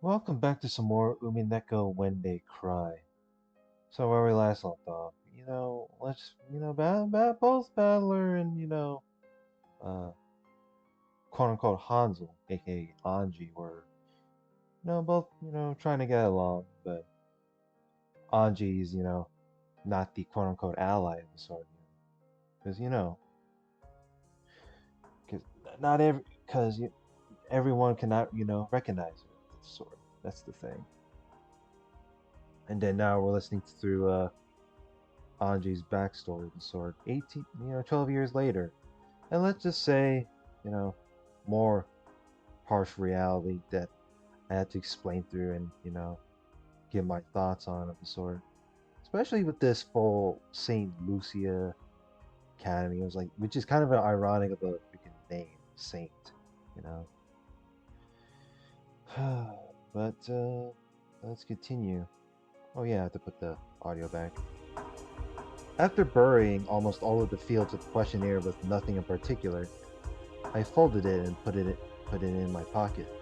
Welcome back to some more Umineko when they cry. So where we last left off, let's both Battler and uh quote unquote Hansel, aka Anji, were both trying to get along, but Anji's not the quote unquote ally of the sword, because because not every because everyone cannot recognize her with the sword. That's the thing. And then now we're listening through Anji's backstory with the sword 18, 12 years later. And let's just say, you know, more harsh reality that I had to explain through and, give my thoughts on of the sword. Especially with this full Saint Lucia Academy. It was like, which is kind of ironic of a freaking name, Saint, you know. But let's continue. Oh, yeah, I have to put the audio back. After burying almost all of the fields of questionnaire with nothing in particular, I folded it and put it in my pocket.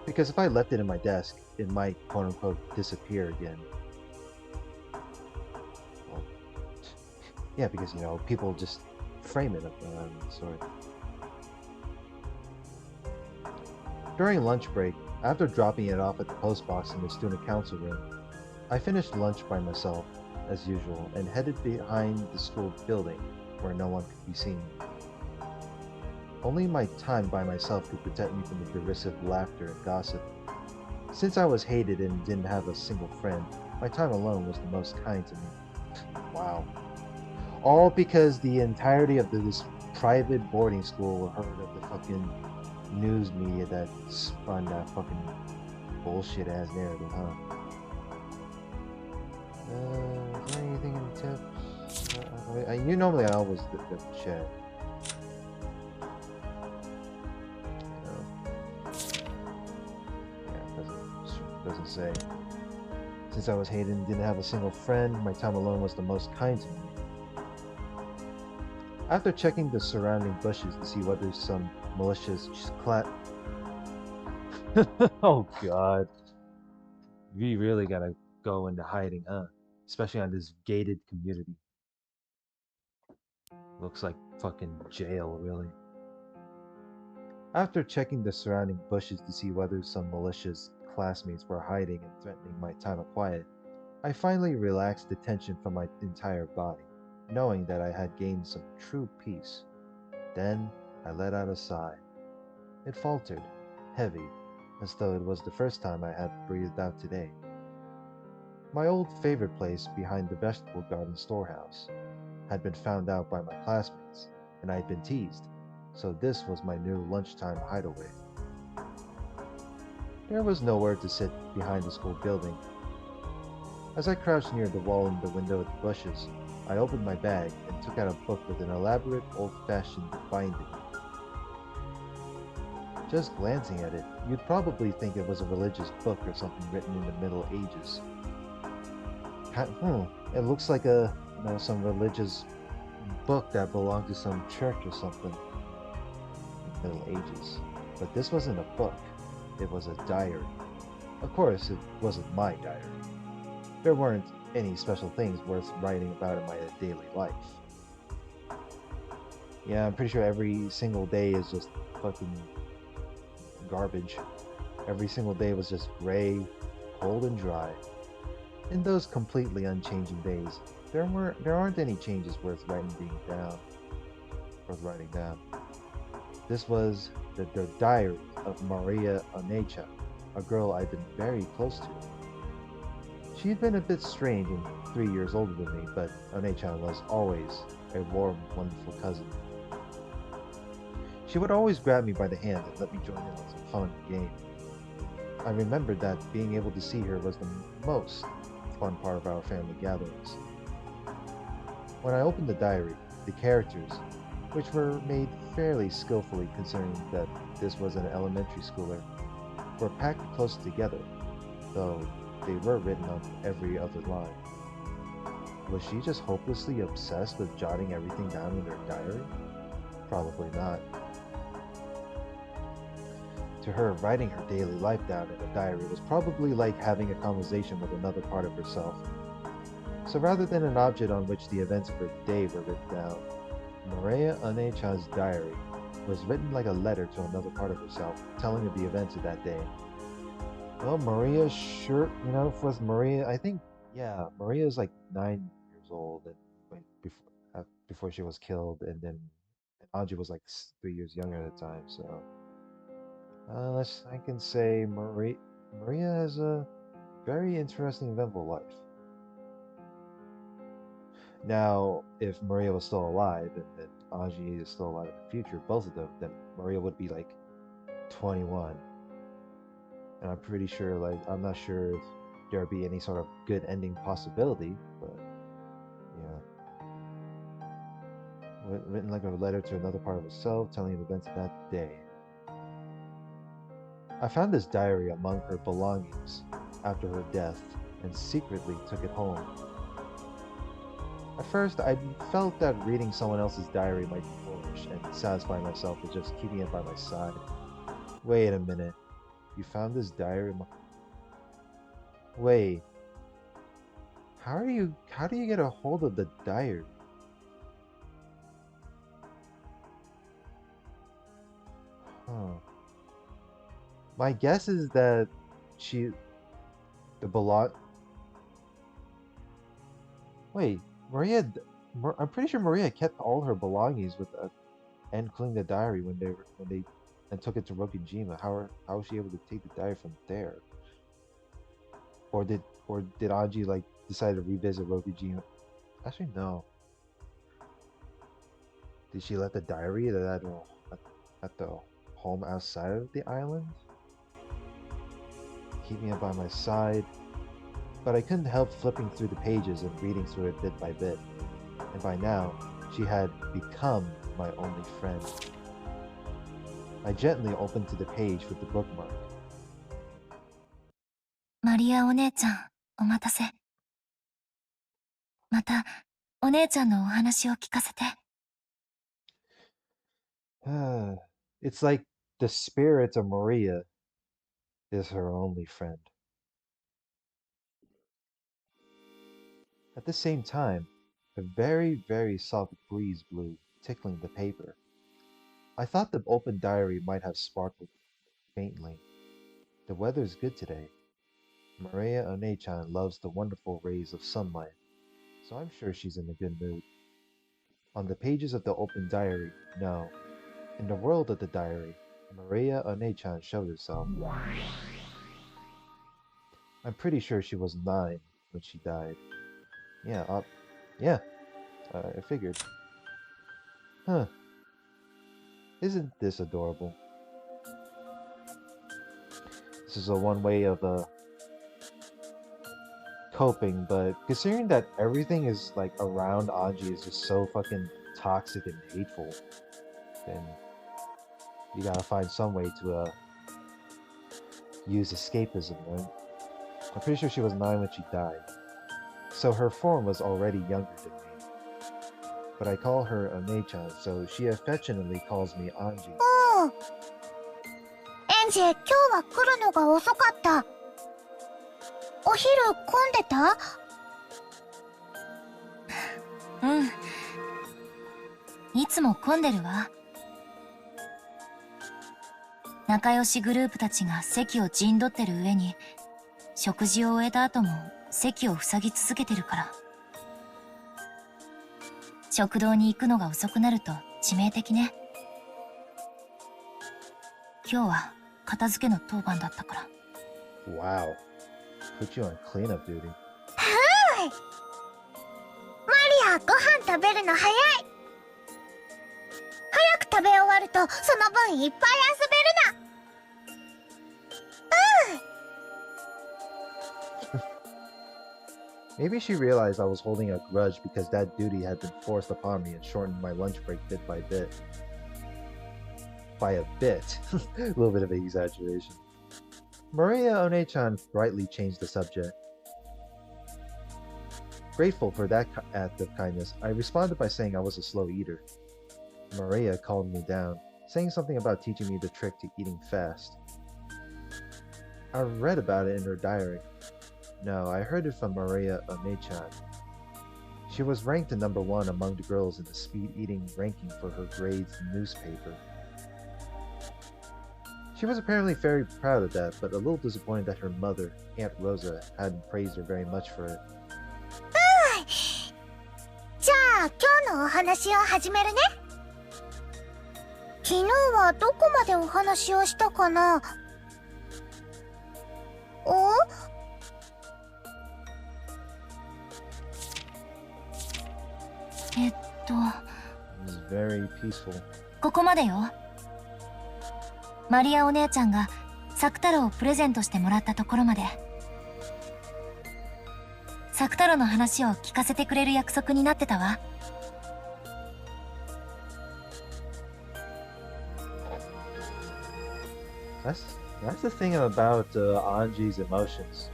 Because if I left it in my desk, it might quote unquote disappear again. Well, yeah, because people just frame it up sort. During lunch break, after dropping it off at the post box in the student council room, I finished lunch by myself, as usual, and headed behind the school building where no one could be seen. Only my time by myself could protect me from the derisive laughter and gossip. Since I was hated and didn't have a single friend, my time alone was the most kind to me. Wow. All because the entirety of this private boarding school heard of the fucking news media that spun that fucking bullshit ass narrative, huh? Is there anything in the tips? Normally I always the chat. Yeah, doesn't say. Since I was hated and didn't have a single friend, my time alone was the most kind to me. After checking the surrounding bushes to see whether some malicious clat. Oh god. We really gotta go into hiding, huh? Especially on this gated community. Looks like fucking jail, really. After checking the surrounding bushes to see whether some malicious classmates were hiding and threatening my time of quiet, I finally relaxed the tension from my entire body, knowing that I had gained some true peace. Then I let out a sigh. It faltered, heavy, as though it was the first time I had breathed out today. My old favorite place behind the vegetable garden storehouse had been found out by my classmates, and I had been teased, so this was my new lunchtime hideaway. There was nowhere to sit behind the school building. As I crouched near the wall and the window at the bushes, I opened my bag and took out a book with an elaborate old-fashioned binding. Just glancing at it, you'd probably think it was a religious book or something written in the Middle Ages. It looks like some religious book that belonged to some church or something in the Middle Ages. But this wasn't a book, it was a diary. Of course, it wasn't my diary. There weren't any special things worth writing about in my daily life. Yeah, I'm pretty sure every single day is just fucking garbage. Every single day was just gray, cold, and dry. In those completely unchanging days, there aren't any changes worth writing down. This was the diary of Maria Onecha, a girl I'd been very close to. She had been a bit strange and 3 years older than me, but Onecha was always a warm, wonderful cousin. She would always grab me by the hand and let me join in on some fun game. I remembered that being able to see her was the most fun part of our family gatherings. When I opened the diary, the characters, which were made fairly skillfully considering that this was an elementary schooler, were packed close together, though they were written on every other line. Was she just hopelessly obsessed with jotting everything down in her diary? Probably not. To her, writing her daily life down in a diary was probably like having a conversation with another part of herself. So rather than an object on which the events of her day were written down, Maria One-chan's diary was written like a letter to another part of herself, telling of the events of that day. Well, Maria sure, for Maria, I think, yeah, Maria is like 9 years old and before she was killed, and then Ange was like 3 years younger at the time. So, I can say Maria has a very interesting, eventful life. Now, if Maria was still alive and then Ange is still alive in the future, both of them, then Maria would be like 21. And I'm pretty sure, like, I'm not sure if there'd be any sort of good ending possibility, but yeah. Written like a letter to another part of herself, telling the events of that day. I found this diary among her belongings after her death and secretly took it home. At first, I felt that reading someone else's diary might be foolish and satisfy myself with just keeping it by my side. Wait a minute. You found this diary? Wait. How do you get a hold of the diary? Huh. My guess is that she the belong Wait, I'm pretty sure Maria kept all her belongings with including the diary when they and took it to Rokujima. How was she able to take the diary from there? Or did Aji like decide to revisit Rokujima? Actually, no. Did she let the diary at the home outside of the island? Keeping it by my side, but I couldn't help flipping through the pages and reading through it bit by bit. And by now, she had become my only friend. I gently opened to the page with the bookmark. マリアお姉ちゃん、お待たせ。また、お姉ちゃんのお話を聞かせて。It's like the spirit of Maria is her only friend. At the same time, a very, very soft breeze blew, tickling the paper. I thought the open diary might have sparkled faintly. The weather's good today. Maria One-chan loves the wonderful rays of sunlight, so I'm sure she's in a good mood. On the pages of the open diary, no. In the world of the diary, Maria One-chan showed herself. I'm pretty sure she was 9 when she died. Yeah, yeah, I figured. Huh, isn't this adorable? This is a one way of coping, but considering that everything is like around Anji is just so fucking toxic and hateful, then you gotta find some way to use escapism, right? I'm pretty sure she was 9 when she died, so her form was already younger than me. But I call her One-chan, so she affectionately calls me Anji. おう、エンジェ、今日は来るのが遅かった。お昼混んでた？うん。いつも混んでるわ。仲良しグループたちが席を陣取ってる上に、食事を終えた後も席を塞ぎ続けてるから。食堂に行くのが遅くなると致命的ね。今日は片付けの当番だったから。Wow, put you on cleanup duty. マリア、ご飯食べるの早い。早く食べ終わるとその分いっぱい遊べるの。Maybe she realized I was holding a grudge because that duty had been forced upon me and shortened my lunch break bit by bit. By a bit. A little bit of an exaggeration. Maria One-chan brightly changed the subject. Grateful for that act of kindness, I responded by saying I was a slow eater. Maria calmed me down, saying something about teaching me the trick to eating fast. I read about it in her diary. No, I heard it from Maria Onechan. She was ranked the number one among the girls in the speed eating ranking for her grade's newspaper. She was apparently very proud of that, but a little disappointed that her mother, Aunt Rosa, hadn't praised her very much for it. じゃあ今日のお話を始めるね。昨日はどこまでお話をしたかな。おIt was very peaceful. ここまでよ。マリアお姉ちゃんがサクタロをプレゼントしてもらったところまで。サクタロの話を聞かせてくれる約束になってたわ。That's the thing about Anji's emotions.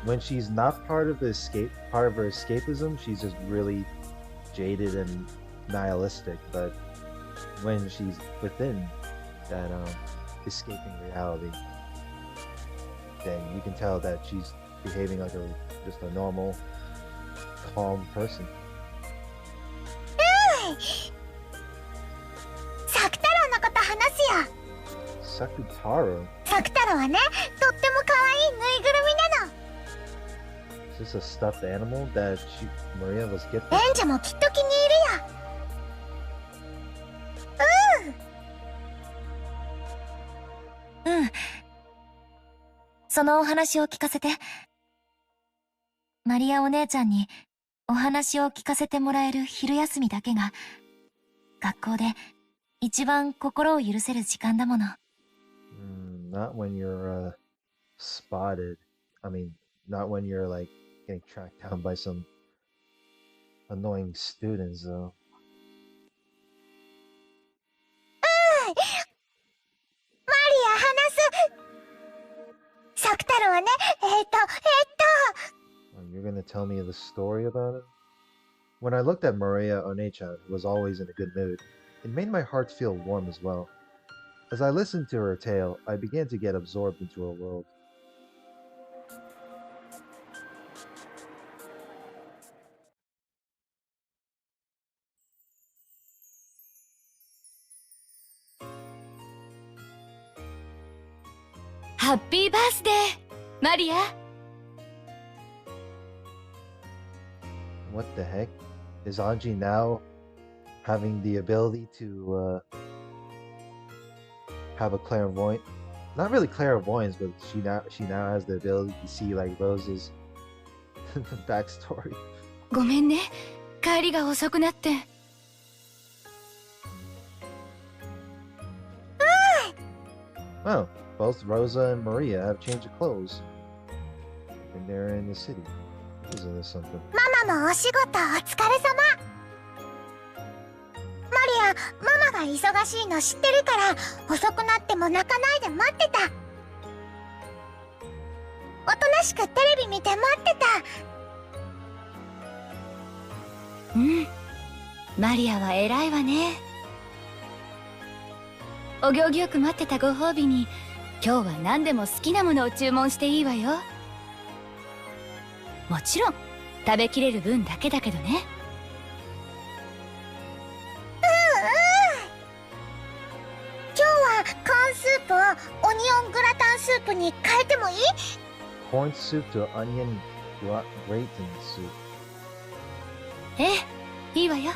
When she's not part of her escapism, she's just really jaded and nihilistic. But when she's within that escaping reality, then you can tell that she's behaving like just a normal, calm person. サクタロのこと話すよ。Sakutaro? サクタロはね、とっても可愛いぬいぐるみなの。Is this a stuffed animal that Maria was gifted? エンジェもきっと気に入るよ。うん。そのお話を聞かせて。マリアお姉ちゃんにお話を聞かせてもらえる昼休みだけが、学校で一番心を許せる時間だもの。Not when you're spotted. I mean, not when you're like getting tracked down by some annoying students, though. マリア話す。サクタロはね、You're gonna tell me the story about it? When I looked at Maria Onechan, who was always in a good mood, it made my heart feel warm as well. As I listened to her tale, I began to get absorbed into her world. Happy birthday, Maria! What the heck? Is Anji now having the ability to have a clairvoyant? Not really clairvoyance, but she now has the ability to see like Rose's backstory. ごめんね、帰りが遅くなって。Well, both Rosa and Maria have changed of clothes. And they're in the city. Isn't this something? ママもお仕事お疲れ様。マリア、ママが忙しいの知ってるから遅くなっても泣かないで待ってた。おとなしくテレビ見て待ってた。うん、マリアは偉いわね。お行儀よく待ってたご褒美に今日は何でも好きなものを注文していいわよ。もちろん食べきれる分だけだけどね。今日はコーンスープをオニオングラタンスープに変えてもいい？ Corn soup to onion gratin soup. ええ、いいわよ。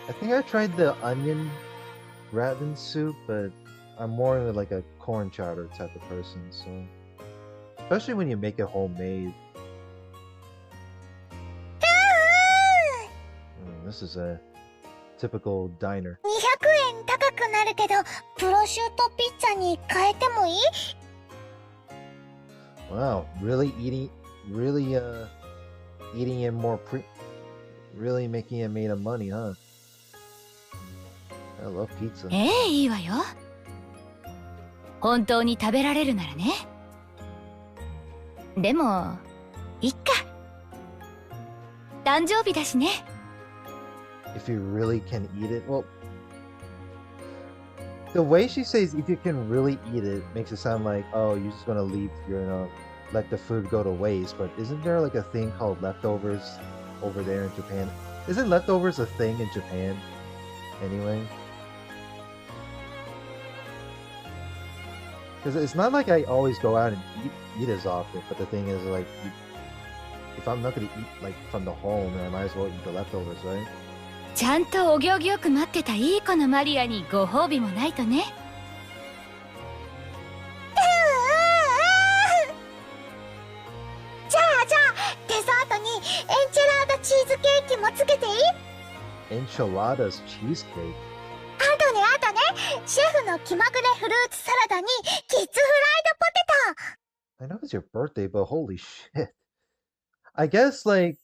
I think I tried the onion gratin soup, but I'm more of like a corn chowder type of person, so especially when you make it homemade. This is a typical diner. 200円高くなるけど、プロシュートピッツァに変えてもいい？ Wow, really eating it really making it made of money, huh? I love pizza. いいわよ。本当に食べられるならね。でも、いっか。誕生日だしね。If you really can eat it, well, The way she says if you can really eat it makes it sound like, oh, you're just gonna leave let the food go to waste. But isn't there like a thing called leftovers over there in Japan? Isn't leftovers a thing in Japan anyway? Because it's not like I always go out and eat as often. But the thing is, like, if I'm not gonna eat like from the home, then I might as well eat the leftovers, right? ちゃんとお行儀よく待ってたいい子のマリアにご褒美もないとね。じゃあデザートにエンチェラーダチーズケーキもつけていい？ Enchiladas cheesecake. あとねシェフの気まぐれフルーツサラダにキッズフライドポテト。 I know it's your birthday, but holy shit. I guess like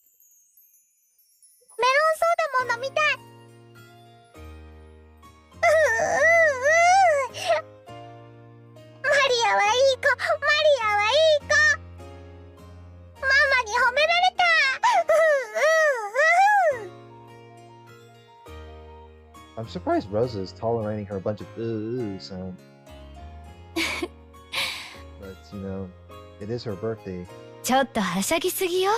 メロンソーダも飲みたい。マリアはいい子、マリアはいい子。ママに褒められた。I'm surprised Rosa is tolerating her bunch of sound. But it is her birthday. ちょっとはしゃぎすぎよ。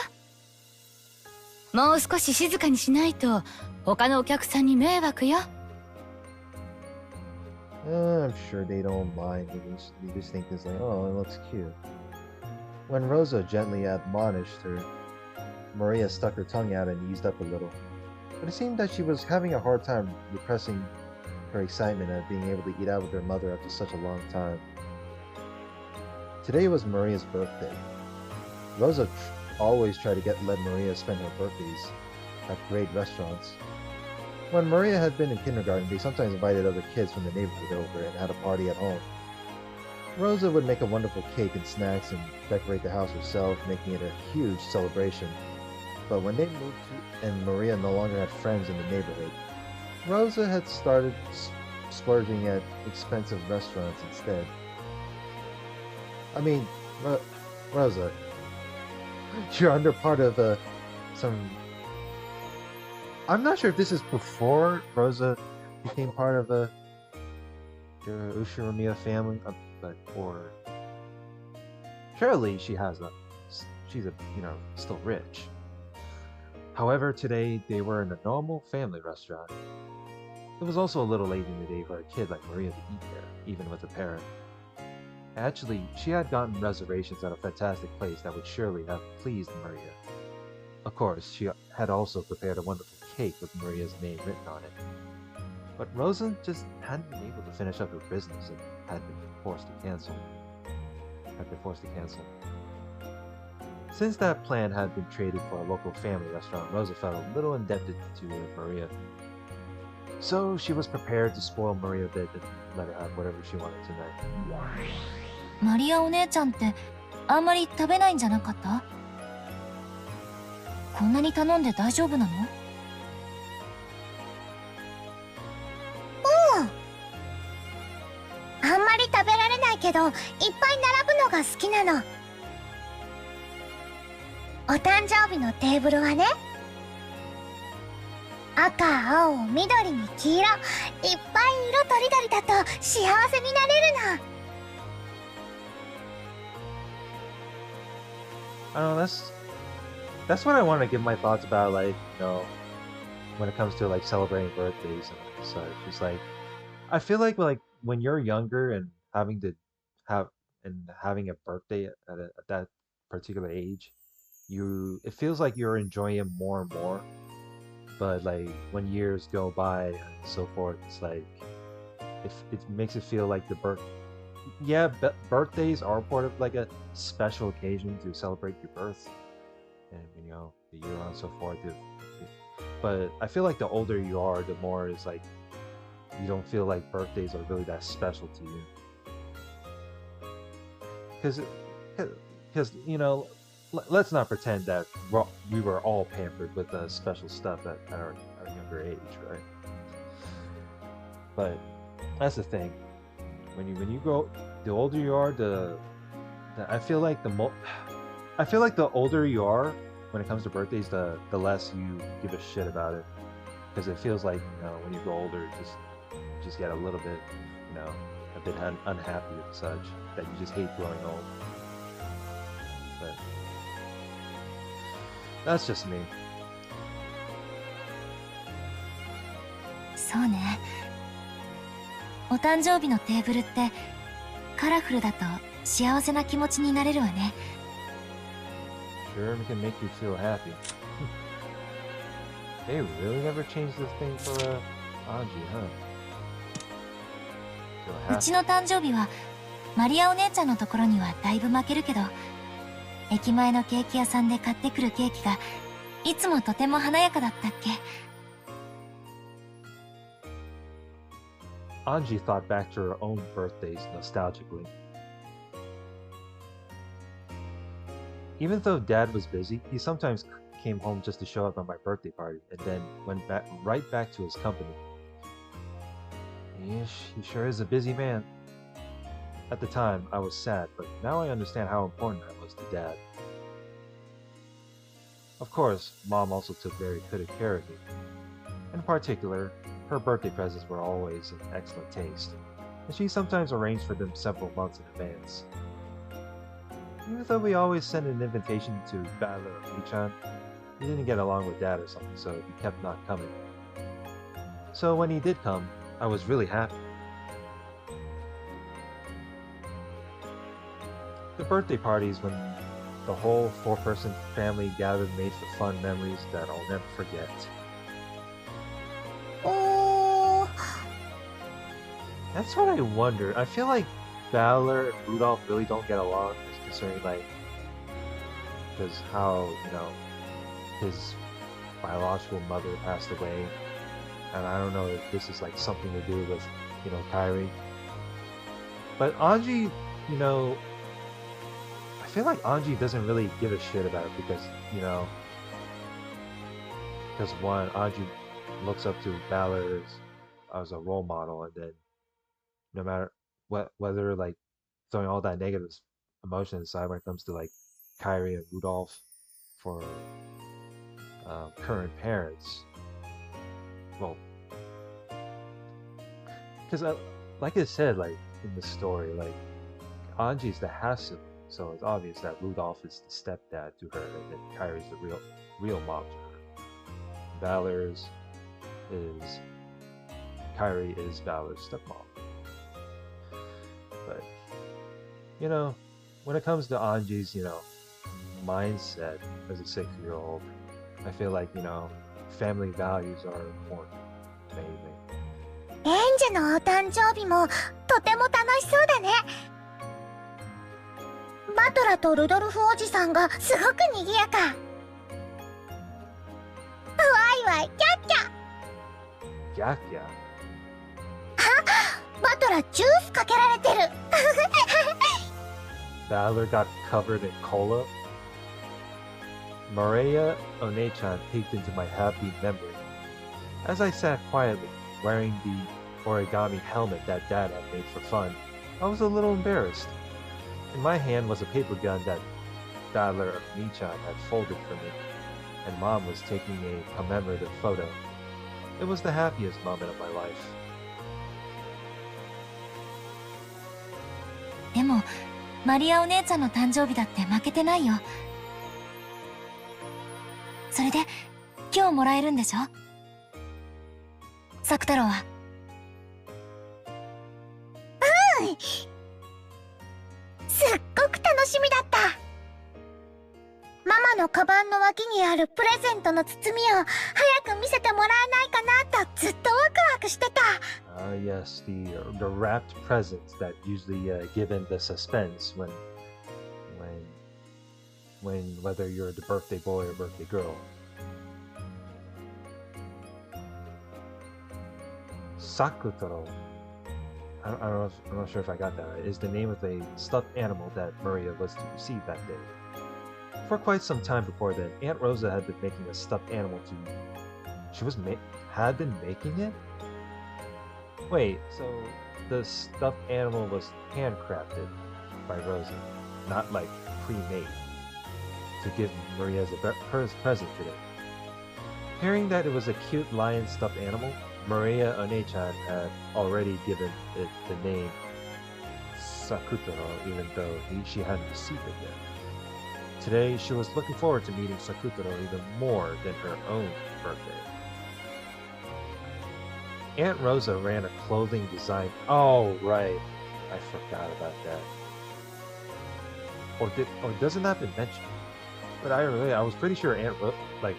もう少し静かにしないと他のお客さんに迷惑よ。I'm sure they don't mind. They just think it's like, oh, it looks cute. When Rosa gently admonished her, Maria stuck her tongue out and eased up a little. But it seemed that she was having a hard time repressing her excitement at being able to eat out with her mother after such a long time. Today was Maria's birthday. Rosa always tried to let Maria spend her birthdays at great restaurants. When Maria had been in kindergarten, they sometimes invited other kids from the neighborhood over and had a party at home. Rosa would make a wonderful cake and snacks and decorate the house herself, making it a huge celebration. But when they moved and Maria no longer had friends in the neighborhood, Rosa had started splurging at expensive restaurants instead. I mean, Rosa, you're under part of some... I'm not sure if this is before Rosa became part of the Ushinomiya family, or surely she's still rich. However, today they were in a normal family restaurant. It was also a little late in the day for a kid like Maria to eat there, even with a parent. Actually, she had gotten reservations at a fantastic place that would surely have pleased Maria. Of course, she had also prepared a wonderful cake with Maria's name written on it. But Rosa just hadn't been able to finish up her business and had been forced to cancel. Since that plan had been traded for a local family restaurant, Rosa felt a little indebted to Maria. So she was prepared to spoil Maria a bit and let her have whatever she wanted tonight. マリアお姉ちゃんってあんまり食べないんじゃなかった？こんなに頼んで大丈夫なの？あんまり食べられないけどいっぱい並ぶのが好きなの。お誕生日のテーブルはね、赤、青、緑に黄色、いっぱい色とりどりだと幸せになれるの。I don't know, that's what I want to give my thoughts about, like, when it comes to like celebrating birthdays and such. It's like I feel like when you're younger and having a birthday at that particular age, it feels like you're enjoying it more and more. But like when years go by and so forth, it's like it makes it feel like birthdays are part of like a special occasion to celebrate your birth, and the year on and so forth. But I feel like the older you are, the more it's like you don't feel like birthdays are really that special to you. Because let's not pretend that we were all pampered with special stuff at our younger age, right? But that's the thing. When you grow, the older you are, I feel like the older you are when it comes to birthdays, the less you give a shit about it, because it feels like when you grow older, you just get a little bit you know, a bit unhappy with such, that you just hate growing old. But that's just me. そうね。お誕生日のテーブルってカラフルだと幸せな気持ちになれるわね。Sure can make you feel happy. They really never changed this thing for Anji, huh? Feel う happy. ちの誕生日はマリアお姉ちゃんのところにはだいぶ負けるけど、駅前のケーキ屋さんで買ってくるケーキがいつもとても華やかだったっけ。Anji thought back to her own birthdays nostalgically. Even though Dad was busy, he sometimes came home just to show up at my birthday party and then went right back to his company. He sure is a busy man. At the time, I was sad, but now I understand how important I was to Dad. Of course, Mom also took very good care of me. In particular, her birthday presents were always in excellent taste, and she sometimes arranged for them several months in advance. Even though we always sent an invitation to Bala or Michan, he didn't get along with Dad or something, so he kept not coming. So when he did come, I was really happy. The birthday parties when the whole four-person family gathered made for fun memories that I'll never forget. おー、 That's what I wonder. I feel like Balor and Rudolph really don't get along, considering like, because how, you know, his biological mother passed away, and I don't know if this is like something to do with, you know, Kyrie. But Anji, you know, I feel like Anji doesn't really give a shit about it because, you know, because one, Anji looks up to Balor as a role model, and then no matter whether like throwing all that negative emotion aside when it comes to like Kyrie and Rudolph for current parents, well, because like I said, like in the story, like Anji's the half sibling, so it's obvious that Rudolph is the stepdad to her, and then Kyrie's the real mom to her. Balor's is Kyrie is Balor's stepmom. But you know, when it comes to Anji's, you know, mindset as a 6-year-old, I feel like, you know, family values are important to anything. エンジェのお誕生日もとても楽しそうだね。バトラとルドルフおじさんがすごく賑やか。ワイワイキャッキャ。 Gakya. バトラジュースかけられてる。Balor got covered in cola. Maria One-chan peeked into my happy memory. As I sat quietly, wearing the origami helmet that Dad had made for fun, I was a little embarrassed. In my hand was a paper gun that Balor One-chan had folded for me, and Mom was taking a commemorative photo. It was the happiest moment of my life. でもマリアお姉ちゃんの誕生日だって負けてないよ。それで今日もらえるんでしょ、作太郎は。うん、すっごく楽しみだった。ママのカバンの脇にあるプレゼントの包みを早く見せてもらえないかなとずっとワクワクしてた。Yes, the wrapped presents that usually given the suspense when whether you're the birthday boy or birthday girl. Sakutaro, I'm not sure if I got that right, is the name of a stuffed animal that Maria was to receive that day. For quite some time before then, Aunt Rosa had been making a stuffed animal had been making it? Wait, so the stuffed animal was handcrafted by Rosa, not like pre-made, to give Maria as a present today. Hearing that it was a cute lion stuffed animal, Maria Onechan had already given it the name Sakutaro, even though she hadn't received it yet. Today, she was looking forward to meeting Sakutaro even more than her own birthday. Aunt Rosa ran a clothing design. Oh, right. I forgot about that. Or doesn't that been mentioned? But I was pretty sure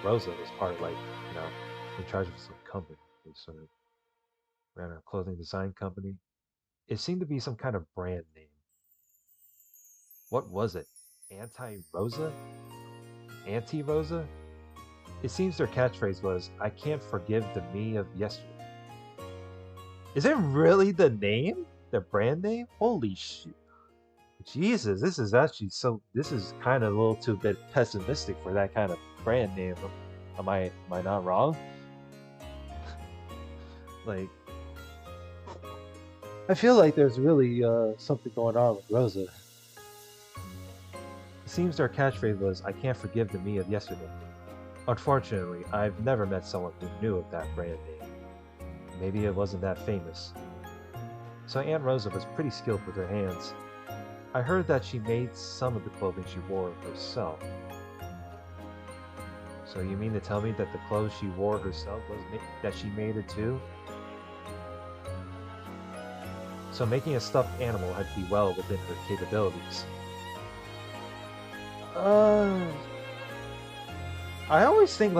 Rosa was part of in charge of some company. They sort of ran a clothing design company. It seemed to be some kind of brand name. What was it? Anti-Rosa? Anti-Rosa? It seems their catchphrase was, "I can't forgive the me of yesterday." Is it really the name? The brand name? Holy shit. Jesus, this is actually this is kind of a little too bit pessimistic for that kind of brand name. Am I not wrong? Like, I feel like there's really something going on with Rosa. It seems their catchphrase was, "I can't forgive the me of yesterday." Unfortunately, I've never met someone who knew of that brand name. Maybe it wasn't that famous. So Aunt Rosa was pretty skilled with her hands. I heard that she made some of the clothing she wore herself. So you mean to tell me that the clothes she wore herself that she made it too? So making a stuffed animal had to be well within her capabilities. I always think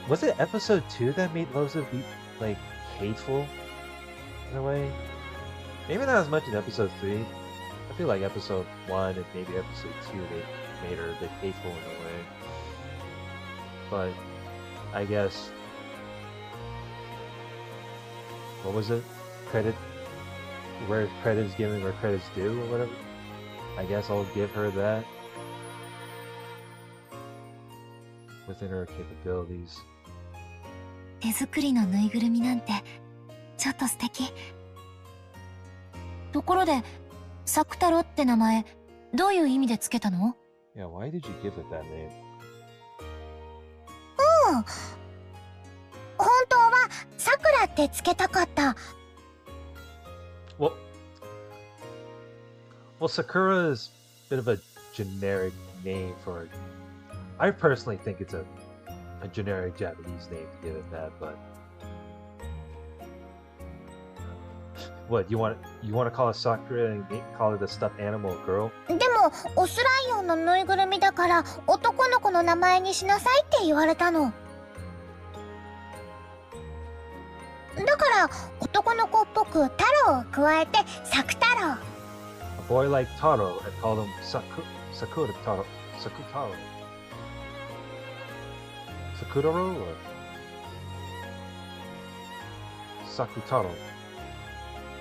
was it episode 2 that made Rosa be hateful in a way? Maybe not as much in episode 3. I feel like episode 1 and maybe episode 2 they made her a bit hateful in a way. But I guess, what was it? Where credit's given where credit's due or whatever? I guess I'll give her that. Within her capabilities. 手作りのぬいぐるみなんてちょっと素敵。ところで、サク太郎って名前どういう意味でつけたの？ Yeah, why did you give it that name? 本当はさくらってつけたかった。Well, Sakura is a bit of a generic name for. I personally think it's a generic Japanese name to give it that, but what you want to call it Sakura and call it a stuffed animal girl? でもオスライオンのぬいぐるみだから男の子の名前にしなさいって言われたの。だから男の子っぽく太郎を加えてサク太郎。A boy like Taro and call him Sakura Taro. Sakutaro or Sakutaro.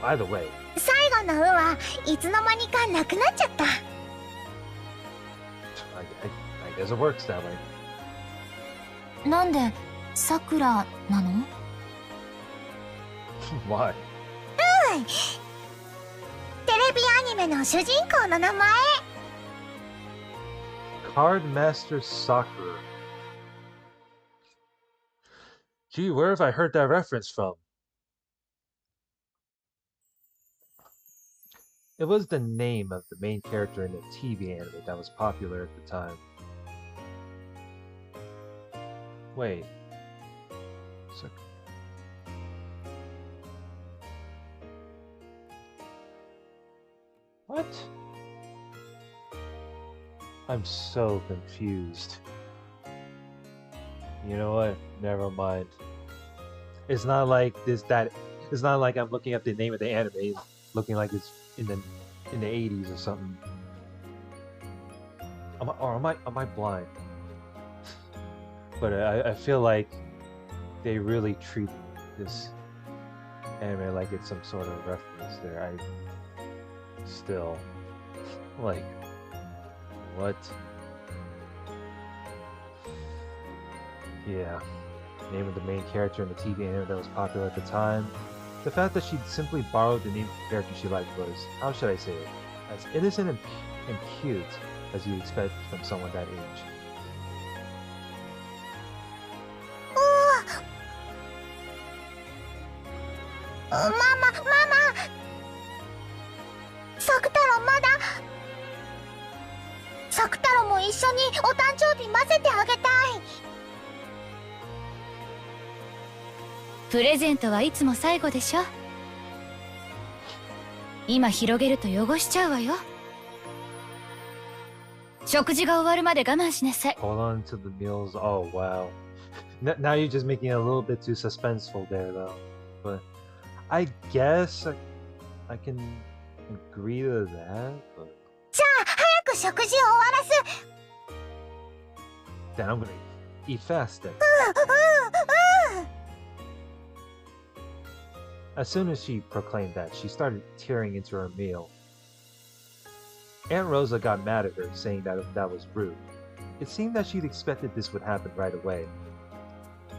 Either way. 最後の「う」はいつの間にかなくなっちゃった。I guess it works that way. なんでさくらなの？ Why? テレビアニメの主人公の名前。Card Master Sakura. Gee, where have I heard that reference from? It was the name of the main character in a TV anime that was popular at the time. Wait. What? I'm so confused. You know what? Never mind. It's not like it's not like I'm looking at the name of the anime looking like it's in the 80s or something. Am I blind? But I feel like they really treat this anime like it's some sort of reference there. I still like what? Yeah. Name of the main character in the TV anime that was popular at the time. The fact that she simply borrowed the name of the character she liked was, how should I say it, as innocent and cute as you'd expect from someone that age. ママサク太郎まだ。サク太郎も一緒にお誕生日混ぜてあげたい。プレゼントはいつも最後でしょ。今広げると汚しちゃうわよ。食事が終わるまで我慢しなさい。 Hold on to the meals. Oh wow. Now you're just making it a little bit too suspenseful there though. But I guess I can agree to that. But じゃあ早く食事を終わらす。 then I'm gonna eat fast then. As soon as she proclaimed that, she started tearing into her meal. Aunt Rosa got mad at her, saying that that was rude. It seemed that she'd expected this would happen right away.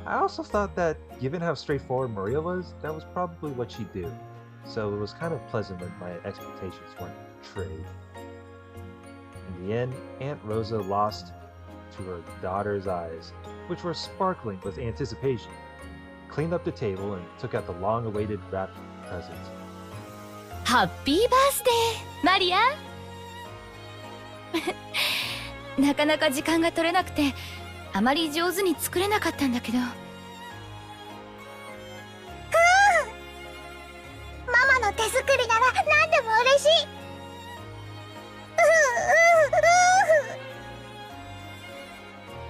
I also thought that, given how straightforward Maria was, that was probably what she'd do. So it was kind of pleasant when my expectations weren't betrayed. In the end, Aunt Rosa lost to her daughter's eyes, which were sparkling with anticipation, cleaned up the table, and took out the long-awaited wrapped present. ハッピーバースデーマリア。なかなか時間が取れなくてあまり上手に作れなかったんだけど。ママの手作りなら何でも嬉しい。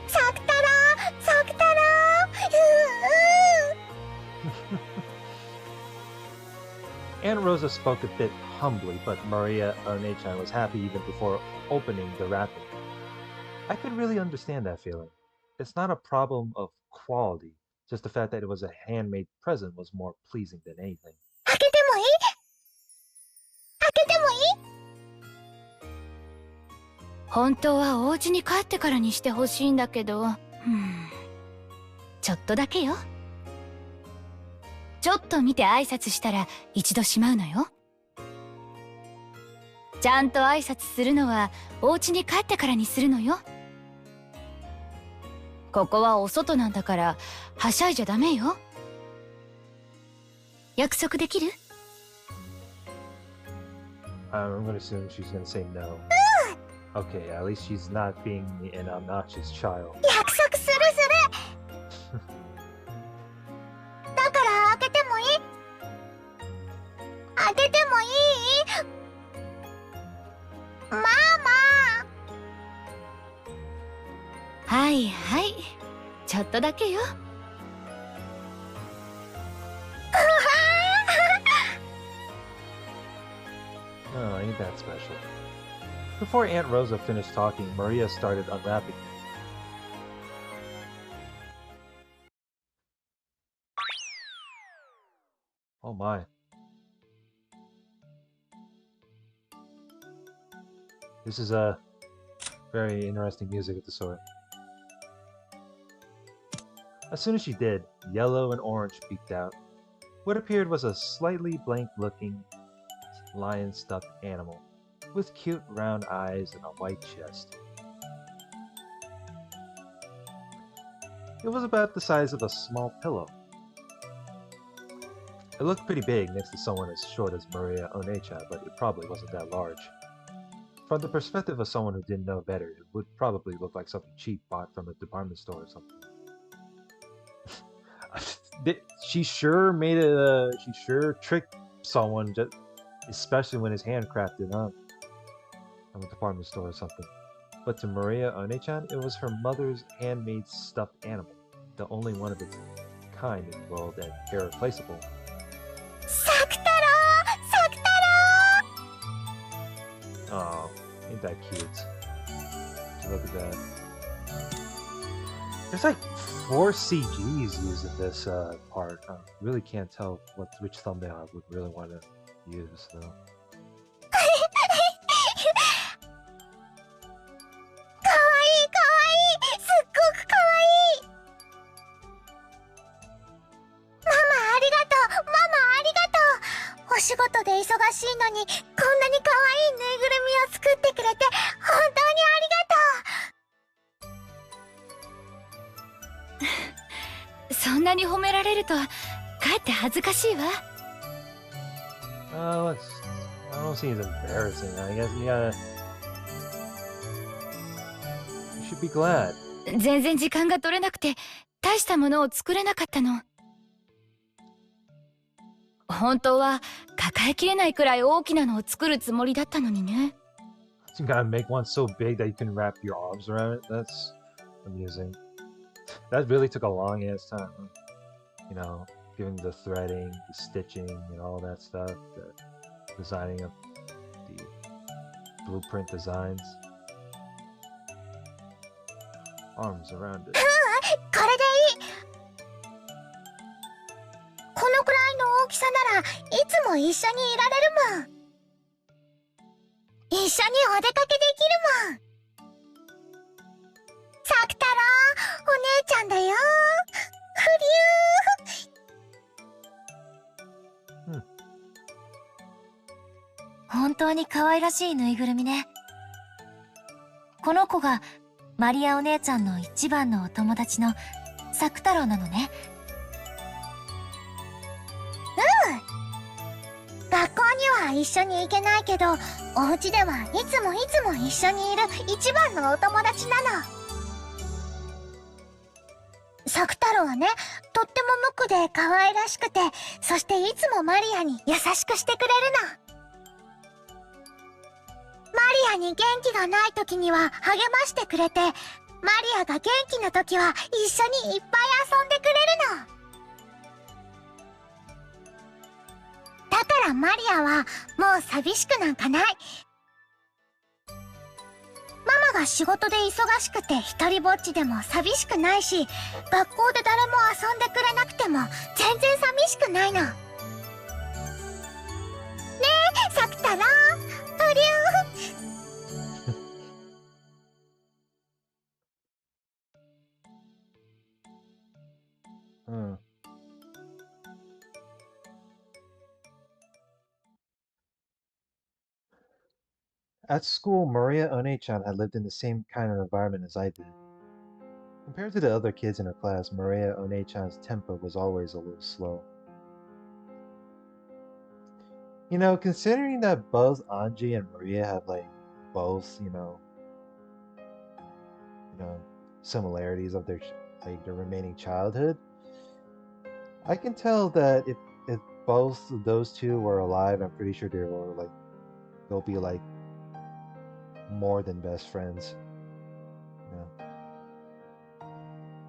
サク太郎。Aunt Rosa spoke a bit humbly, but Maria One-chan was happy even before opening the wrapping. I could really understand that feeling. It's not a problem of quality, just the fact that it was a handmade present was more pleasing than anything. 開けてもいい？開けてもいい？本当はお家に帰ってからにしてほしいんだけど、ちょっとだけよ。ちょっと見て挨拶したら一度しまうのよ。ちゃんと挨拶するのはお家に帰ってからにするのよ。ここはお外なんだからはしゃいじゃダメよ。約束できる？ I'm gonna assume she's gonna say no. Okay, at least she's not being an obnoxious child. 約束する。だから開けてもいい？開けてもいい？ママ。はいはい、ちょっとだけよ。Oh, ain't that special. Before Aunt Rosa finished talking, Maria started unwrapping. Oh my. This is a very interesting music of the sort. As soon as she did, yellow and orange peeked out. What appeared was a slightly blank-looking lion-stuffed animal, with cute round eyes and a white chest. It was about the size of a small pillow. It looked pretty big next to someone as short as Maria One-chan, but it probably wasn't that large. From the perspective of someone who didn't know better, it would probably look like something cheap bought from a department store or something. She sure made it. She sure tricked someone, just especially when it's handcrafted, huh? From a department store or something. But to Maria One-chan, it was her mother's handmade stuffed animal, the only one of its kind in the world and irreplaceable. サク太郎。 Oh, ain't that cute? Look at that. There's like 4 CGs used in this part. I really can't tell which thumbnail I would really want to use though. かわいい。すっごくかわいい。ママありがとう。お仕事で忙しいのにこんなにかわいいぬいぐるみを作ってくれて本当にありがとう。そんなに褒められるとかえって恥ずかしいわ。I don't see it as embarrassing. I guess you gotta. You should be glad. 全然時間が取れなくて大したものを作れなかったの。本当は抱えきれないくらい大きなのを作るつもりだったのにね。You gotta make one so big that you can wrap your arms around it. That's amusing. That really took a long ass time. You know, doing the threading, the stitching, and all that stuff, the designing of the blueprint designs. Arms around it. これでいい。このくらいの大きさならいつも一緒にいられるもん。一緒にお出かけできるもん。さく太郎、お姉ちゃんだよ。ふりゅー。本当に可愛らしいぬいぐるみね。この子がマリアお姉ちゃんの一番のお友達のさく太郎なのね。学校には一緒に行けないけど、お家ではいつも一緒にいる一番のお友達なの。さく太郎はね、とっても無垢で可愛らしくて、そしていつもマリアに優しくしてくれるの。マリアに元気がない時には励ましてくれて、マリアが元気な時は一緒にいっぱい遊んでくれるの。だからマリアはもう寂しくなんかない。ママが仕事で忙しくて一人ぼっちでも寂しくないし、学校で誰も遊んでくれなくても全然寂しくないの。ねえ、さく太郎、おりゅう。At school, Maria One-chan had lived in the same kind of environment as I did. Compared to the other kids in her class, Maria One-chan's tempo was always a little slow. You know, considering that both Anji and Maria have both, similarities of their remaining childhood, I can tell that if both of those two were alive, I'm pretty sure they'll be more than best friends. You know,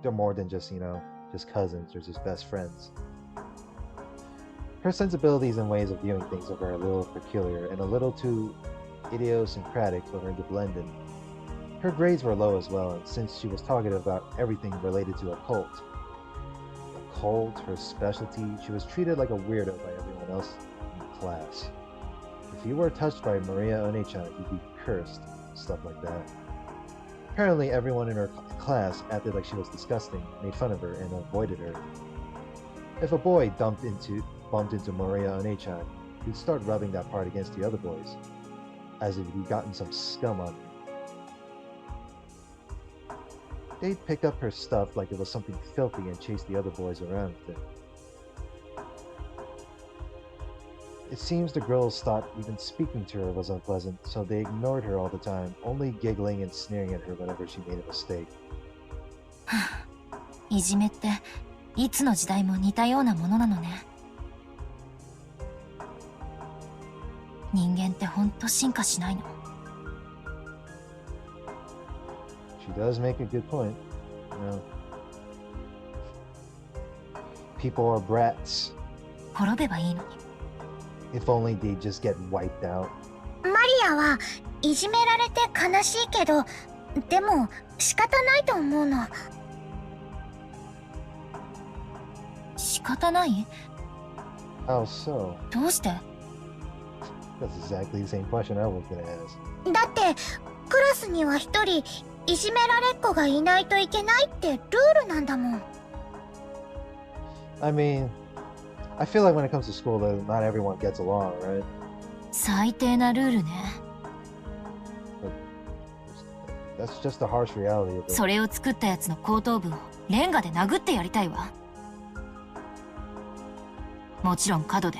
they're more than just just cousins or just best friends. Her sensibilities and ways of viewing things are a little peculiar and a little too idiosyncratic for her to blend in. Her grades were low as well, and since she was talkative about everything related to a cult, her specialty, she was treated like a weirdo by everyone else in class. If you were touched by Maria One-chan, you'd be cursed, stuff like that. Apparently, everyone in her class acted like she was disgusting, made fun of her, and avoided her. If a boy bumped into Maria One-chan, he'd start rubbing that part against the other boys, as if he'd gotten some scum on him. They'd pick up her stuff like it was something filthy and chase the other boys around with it. It seems the girls thought even speaking to her was unpleasant, so they ignored her all the time, only giggling and sneering at her whenever she made a mistake. いじめっていつの時代も似たようなものなのね。人間ってほんと進化しないの。She does make a good point. People are brats. 滅べばいいのに。If only they just get wiped out. マリアはいじめられて悲しいけど、でも仕方ないと思うの。仕方ない？ How so? どうして？ That's exactly the same question I was gonna ask. だってクラスには一人いじめられっ子がいないといけないってルールなんだもん。I mean, I feel like when it comes to school, that not everyone gets along, right? 最低なルールね。But that's just the harsh reality of it. それを作ったやつの後頭部をレンガで殴ってやりたいわ。もちろん角で。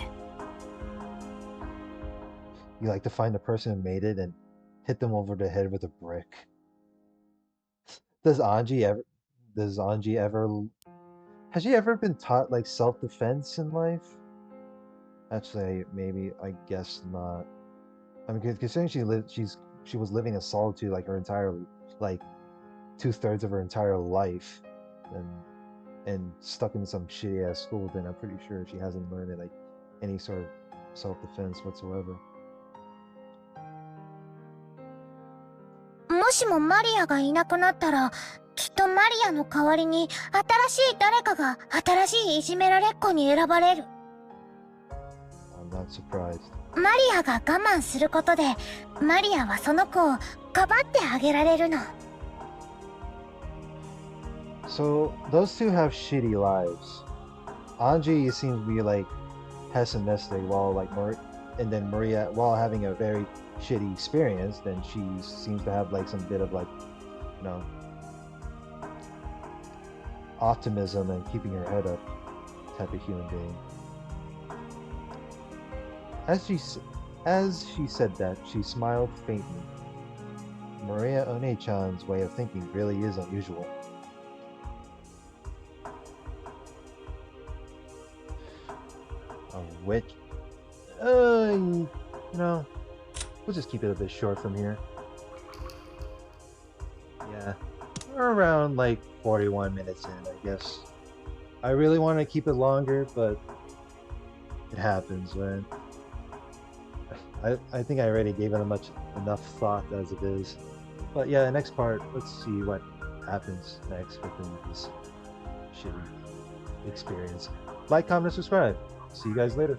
You like to find the person who made it and hit them over the head with a brick. Does Anji ever? Does Anji ever? Has she ever been taught like self-defense in life? Actually, maybe I guess not. I mean, considering she was living in solitude like her entire like 2/3 of her entire life, and stuck in some shitty ass school, then I'm pretty sure she hasn't learned like any sort of self-defense whatsoever. もしもマリアがいなくなったら、きっとマリアの代わりに新しい誰かが新しいいじめられっ子に選ばれる。I'm not surprised. マリアが我慢することで、マリアはその子をかばってあげられるの。So those two have shitty lives. Anji seems to be like pessimistic, while like and then Maria, while having a very shitty experience, then she seems to have like some bit of like, you know, optimism and keeping her head up type of human being. As she said that, she smiled faintly. Maria One-chan's way of thinking really is unusual. A witch? You know, we'll just keep it a bit short from here. Yeah, we're around like 41 minutes in, I guess. I really want to keep it longer, but it happens, man. I think I already gave it enough thought as it is. But yeah, the next part, let's see what happens next within this shitty experience. Like, comment, and subscribe. See you guys later.